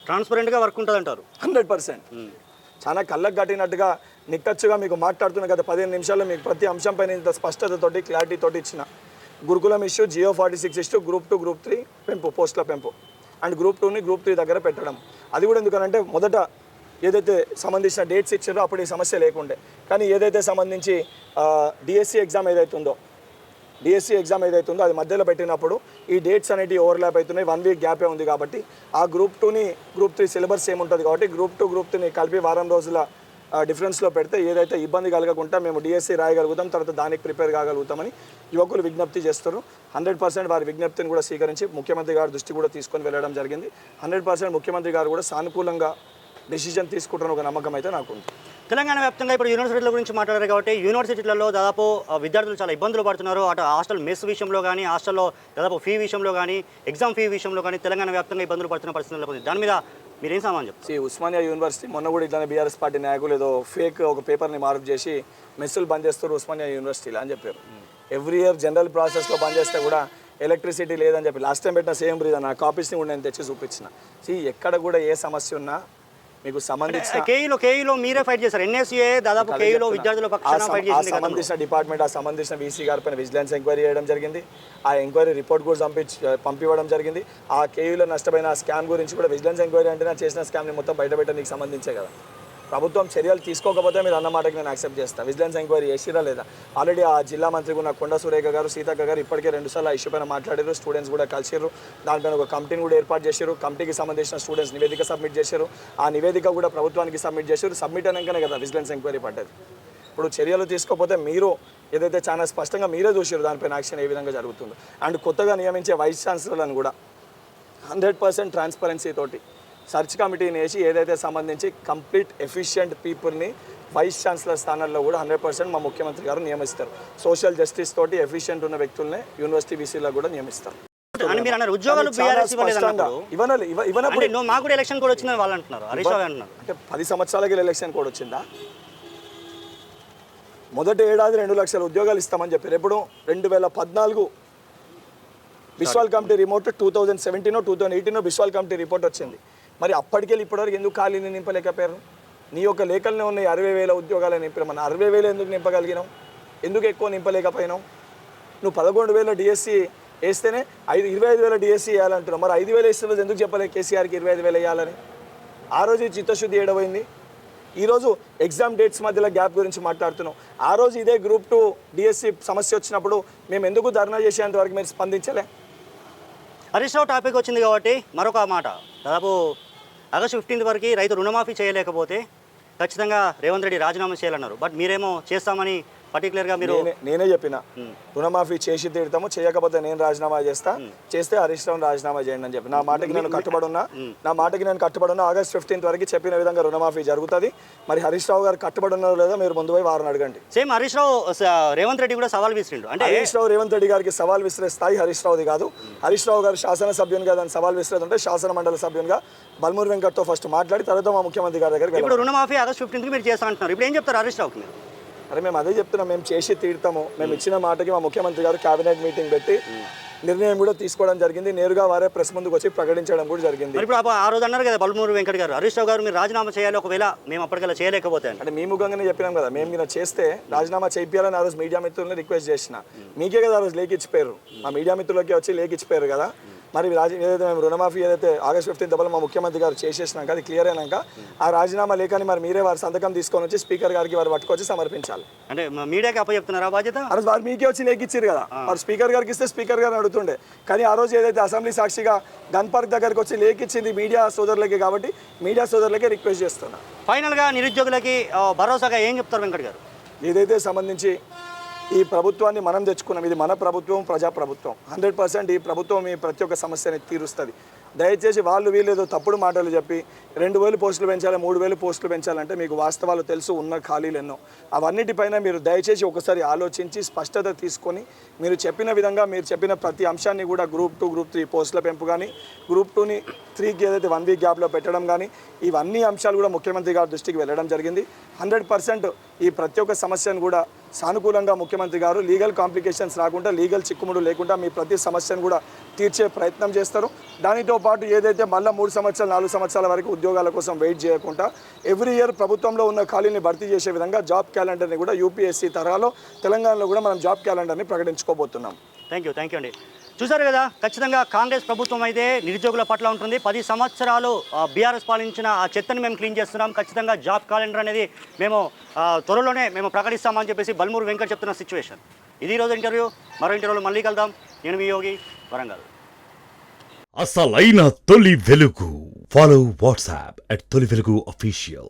ట్రాన్స్పరెంట్గా వర్క్ ఉంటుంది అంటారు. 100%. చాలా కళ్ళకు కట్టినట్టుగా నిక్కచ్చుగా మీకు మాట్లాడుతున్న గత 15 నిమిషాల్లో మీకు ప్రతి అంశంపైన ఇంత స్పష్టతతోటి క్లారిటీతోటి ఇచ్చిన. గురుకులం issue, GO 46 issue, group 2 group 3 పెంపు, పోస్టుల పెంపు అండ్ గ్రూప్ 2ని గ్రూప్ 3 దగ్గర పెట్టడం. అది కూడా ఎందుకనంటే మొదట ఏదైతే సంబంధించిన డేట్స్ ఇచ్చారో అప్పుడు ఈ సమస్య లేకుండే, కానీ ఏదైతే సంబంధించి డిఎస్సి ఎగ్జామ్ ఏదైతే ఉందో అది మధ్యలో పెట్టినప్పుడు ఈ డేట్స్ అనేటివి ఓవర్లాప్ అవుతున్నాయి. 1 వీక్ గ్యాపే ఉంది కాబట్టి ఆ గ్రూప్ 2ని గ్రూప్ 3 సిలబస్ సేమ్ ఉంటుంది కాబట్టి గ్రూప్ 2 గ్రూప్ 3ని కలిపి వారం రోజుల డిఫరెన్స్లో పెడితే ఏదైతే ఇబ్బంది కలగకుండా మేము డిఎస్సి రాయగలుగుతాం, తర్వాత దానికి ప్రిపేర్ కాగలుగుతామని యువకులు విజ్ఞప్తి చేస్తారు. 100% వారి విజ్ఞప్తిని కూడా స్వీకరించి ముఖ్యమంత్రి గారి దృష్టి కూడా తీసుకొని వెళ్ళడం జరిగింది. 100% ముఖ్యమంత్రి గారు కూడా సానుకూలంగా డెసిషన్ తీసుకుంటున్న ఒక నమ్మకం అయితే నాకు ఉంది. తెలంగాణ వ్యాప్తంగా ఇప్పుడు యూనివర్సిటీల గురించి మాట్లాడారు కాబట్టి యూనివర్సిటీలలో దాదాపు విద్యార్థులు చాలా ఇబ్బందులు పడుతున్నారు. అటు హాస్టల్ మెస్ విషయంలో కానీ, హాస్టల్లో దాదాపు ఫీ విషయంలో కానీ, ఎగ్జామ్ ఫీ విషయంలో కానీ తెలంగాణ వ్యాప్తంగా ఇబ్బందులు పడుతున్న పరిస్థితుల్లో ఉంది. దాని మీద మీరేం సమాధానం చెప్తారు? ఉస్మానియా యూనివర్సిటీ మొన్న కూడా ఇట్లానే బీఆర్ఎస్ పార్టీ నాయకులు ఏదో ఫేక్ ఒక పేపర్ని మార్పు చేసి మెస్సులు బంద్ చేస్తారు ఉస్మానియా యూనివర్సిటీలో అని చెప్పారు. ఎవ్రీ ఇయర్ జనరల్ ప్రాసెస్లో బంద్ చేస్తే కూడా ఎలక్ట్రిసిటీ లేదని చెప్పి లాస్ట్ టైం పెట్టిన సేమ్ రీజన్ నా కాపీస్ని కూడా నేను తెచ్చి చూపించిన. ఎక్కడ కూడా ఏ సమస్య ఉన్నా మీకు సంబంధించిన కేఈలో మీరే ఫైట్ చేశారు. ఎన్ఎస్ఏ దాదాపు కేఈలో విద్యార్థుల పక్షాన ఫైట్ చేసింది. సంబంధించిన డిపార్ట్మెంట్ సంబంధించిన వీసీ గారి పైన విజిలెన్స్ ఎంక్వైరీ చేయడం జరిగింది. ఆ ఎంక్వైరీ రిపోర్ట్ కూడా పంపివ్వడం జరిగింది. ఆ కేఈలో నష్టమైన స్కామ్ గురించి కూడా విజిలెన్స్ ఎంక్వైరీ అంటే చేసిన స్కామ్ని మొత్తం బయటపెట్టడానికి సంబంధించే కదా. ప్రభుత్వం చర్యలు తీసుకోకపోతే మీరు అన్నమాటకి నేను యాక్సెప్ట్ చేస్తాను. విజిలెన్స్ ఎంక్వైరీ చేసిరా లేదా? ఆల్రెడీ ఆ జిల్లా మంత్రి ఉన్న కొండ సురేఖ గారు, సీతక్క గారు ఇప్పటికే 2 సార్లు ఆ ఇష్యూ పైన మాట్లాడారు. స్టూడెంట్స్ కూడా కలిసిరు. దానిపైన ఒక కమిటీని కూడా ఏర్పాటు చేశారు. కమిటీకి సంబంధించిన స్టూడెంట్స్ నివేదిక సబ్మిట్ చేశారు. ఆ నివేదిక కూడా ప్రభుత్వానికి సబ్మిట్ చేశారు. సబ్మిట్ అయినాకనే కదా విజిలెన్స్ ఎంక్వైరీ పడ్డది. ఇప్పుడు చర్యలు తీసుకోకపోతే మీరు ఏదైతే చాలా స్పష్టంగా మీరే చూసారు దానిపైన యాక్షన్ ఏ విధంగా జరుగుతుందో. అండ్ కొత్తగా నియమించే వైస్ ఛాన్సలర్లను కూడా 100% ట్రాన్స్పరెన్సీ తోటి సర్చ్ కమిటీని వేసి ఏదైతే సంబంధించి కంప్లీట్ ఎఫిషియెంట్ పీపుల్ని వైస్ ఛాన్సలర్ స్థానాల్లో కూడా 100% మా ముఖ్యమంత్రి గారు నియమిస్తారు. సోషల్ జస్టిస్ తోటి ఎఫిషియెంట్ ఉన్న వ్యక్తులనే యూనివర్సిటీ వీసీలో కూడా నియమిస్తారు. అంటే 10 సంవత్సరాలకి ఎలక్షన్ కోడ్ వచ్చిందా? మొదటి ఏడాది 2 లక్షల ఉద్యోగాలు ఇస్తామని చెప్పారు. ఎప్పుడు? 2014 Vishwal committee report 2017 2018 Vishwal committee report వచ్చింది. మరి అప్పటికెళ్ళి ఇప్పటివరకు ఎందుకు ఖాళీని నింపలేకపోయారు? నీ యొక్క లేఖలనే ఉన్నాయి 60,000 ఉద్యోగాలు నింపారు. మన 60,000 ఎందుకు నింపగలిగినావు? ఎందుకు ఎక్కువ నింపలేకపోయినావు? నువ్వు 11,000 డిఎస్సి వేస్తేనే 25,000 డిఎస్సి వేయాలంటున్నావు. మరి 5,000 ఇస్తున్నది ఎందుకు చెప్పలేదు కేసీఆర్కి 25,000 వేయాలని? ఆ రోజు చిత్తశుద్ధి ఏడవైంది. ఈరోజు ఎగ్జామ్ డేట్స్ మధ్యలో గ్యాప్ గురించి మాట్లాడుతున్నాం. ఆ రోజు ఇదే గ్రూప్ 2 డిఎస్సి సమస్య వచ్చినప్పుడు మేము ఎందుకు ధర్నా చేసేంత వరకు మీరు స్పందించలే? హరీష్ రావు టాపిక్ వచ్చింది కాబట్టి మరొక మాట, దాదాపు ఆగస్టు 15 వరకు రైతు రుణమాఫీ చేయలేకపోతే ఖచ్చితంగా రేవంత్ రెడ్డి రాజీనామా చేయాలన్నారు. బట్ మీరేమో చేస్తామని పర్టికులర్గా మీరు నేనే చెప్పిన రుణమాఫీ చేసి తీరుతాము, చేయకపోతే నేను రాజీనామా చేస్తా, చేస్తే హరీష్ రావు రాజీనామా చేయండి అని చెప్పి నా మాటకి నేను కట్టుబడి ఉన్నా. ఆగస్ట్ 15 వరకు చెప్పిన విధంగా రుణమాఫీ జరుగుతుంది. మరి హరీష్ రావు గారు కట్టుబడి ఉన్నారో లేదో మీరు ముందు పోయి వారిని అడగండి. సేమ్ హరీష్ రావు రేవంత్ రెడ్డి కూడా సవాల్ విసిరిండు. అంటే హరీష్ రావు రేవంత్ రెడ్డి గారికి సవాల్ విసిరే స్థాయి హరీష్ రావుది కాదు. హరీష్ రావు గారు శాసనసభ్యునిగా దాన్ని సవాల్ విసిరేదంటే శాసన మండలి సభ్యునిగా బల్మూరి వెంకట్తో ఫస్ట్ మాట్లాడి తర్వాత మా ముఖ్యమంత్రి గారి దగ్గరికి. ఇప్పుడు రుణమాఫీ ఆగస్ట్ 15 మీరు చేస్తా అంటున్నారు. ఇప్పుడు ఏం చెప్తారు హరీష్ రావుకి? అరే మేము అదే చెప్తున్నాం, మేము చేసి తీరుతాము. మేము ఇచ్చిన మాటకి మా ముఖ్యమంత్రి గారు క్యాబినెట్ మీటింగ్ పెట్టి నిర్ణయం కూడా తీసుకోవడం జరిగింది. నేరుగా వారే ప్రెస్ ముందుకు వచ్చి ప్రకటించడం కూడా జరిగింది. ఇప్పుడు ఆ రోజు అన్నారు కదా బల్మూరి వెంకట్ గారు, హరీష్ రావు గారు మీరు రాజీనామా చేయాలి, ఒకవేళ మేము అప్పటికల్లా చేయలేకపోతే అంటే మీ ముఖంగానే చెప్పినాం కదా, మేము ఇలా చేస్తే రాజీనామా చేయాలని ఆ రోజు మీడియా మిత్రులని రిక్వెస్ట్ చేసిన. మీకే కదా ఆ రోజు లేఖిచ్చిపోయారు, మా మీడియా మిత్రులకి వచ్చి లేఖిచ్చిపోయారు కదా. మరి ఏదైతే మేము రుణమాఫీ ఏదైతే ఆగస్ట్ 15 దెబ్బలు మా ముఖ్యమంత్రి గారు చేసేసినాక అది క్లియర్ అయినాక ఆ రాజీనామా లేఖని మరి మీరే వారి సంతకం తీసుకొని వచ్చి స్పీకర్ గారికి వారు పట్టుకొచ్చి సమర్పించాలి. అంటే మీడియాకి అప్పచెప్తున్నారా బాధ్యత? ఆ రోజు వారు మీకే వచ్చి లేఖిచ్చారు కదా, వారు స్పీకర్ గారికి ఇస్తే స్పీకర్ గారిని అడుగుతుండే. కానీ ఆ రోజు ఏదైతే అసెంబ్లీ సాక్షిగా గన్ పార్క్ దగ్గరికి వచ్చి లేఖిచ్చింది మీడియా సోదరులకి కాబట్టి మీడియా సోదరులకే రిక్వెస్ట్ చేస్తున్నా. ఫైనల్గా నిరుద్యోగులకి భరోసాగా ఏం చెప్తారు వెంకట్ గారు? ఏదైతే సంబంధించి ఈ ప్రభుత్వాన్ని మనం తెచ్చుకున్నాం, ఇది మన ప్రభుత్వం, ప్రజాప్రభుత్వం. 100% ఈ ప్రభుత్వం ఈ ప్రతి ఒక్క సమస్యని తీరుస్తుంది. దయచేసి వాళ్ళు వీళ్ళు ఏదో తప్పుడు మాటలు చెప్పి 2,000 పోస్టులు పెంచాలి, 3,000 పోస్టులు పెంచాలంటే మీకు వాస్తవాలు తెలుసు, ఉన్న ఖాళీలు ఎన్నో. అవన్నిటిపైన మీరు దయచేసి ఒకసారి ఆలోచించి స్పష్టత తీసుకొని మీరు చెప్పిన విధంగా మీరు చెప్పిన ప్రతి అంశాన్ని కూడా గ్రూప్ 2 గ్రూప్ 3 పోస్టుల పెంపు కానీ, గ్రూప్ 2ని 3కి ఏదైతే 1 వీక్ గ్యాప్లో పెట్టడం కానీ, ఇవన్నీ అంశాలు కూడా ముఖ్యమంత్రి గారి దృష్టికి వెళ్ళడం జరిగింది. 100% ఈ ప్రతి ఒక్క సమస్యను కూడా సానుకూలంగా ముఖ్యమంత్రి గారు లీగల్ కాంప్లికేషన్స్ రాకుండా లీగల్ చిక్కుముడు లేకుండా మీ ప్రతి సమస్యను కూడా తీర్చే ప్రయత్నం చేస్తారు. దానితో పాటు ఏదైతే మళ్ళీ 3 సంవత్సరాలు 4 సంవత్సరాల వరకు ఉద్యోగాల కోసం వెయిట్ చేయకుండా ఎవ్రీ ఇయర్ ప్రభుత్వంలో ఉన్న ఖాళీని భర్తీ చేసే విధంగా జాబ్ క్యాలెండర్ని కూడా యూపీఎస్సీ తరహాలో తెలంగాణలో కూడా మనం జాబ్ క్యాలెండర్ని ప్రకటించుకోబోతున్నాం. థ్యాంక్ యూ అండి. చూసారు కదా, ఖచ్చితంగా కాంగ్రెస్ ప్రభుత్వం అయితే నిరుద్యోగుల పట్ల ఉంటుంది. 10 సంవత్సరాలు బీఆర్ఎస్ పాలించిన ఆ చెత్తని మేము క్లీన్ చేస్తున్నాం. ఖచ్చితంగా జాబ్ క్యాలెండర్ అనేది మేము త్వరలోనే మేము ప్రకటిస్తామని చెప్పేసి బల్మూరు వెంకట్ చెప్తున్న సిచ్యువేషన్. ఇది ఈరోజు ఇంటర్వ్యూ. మరో ఇంటర్వ్యూలో మళ్ళీ కలుద్దాం. నేను మీ యోగి, వరంగల్. అసలైన తొలి వెలుగు. ఫాలో వాట్సాప్ @తొలి వెలుగు official.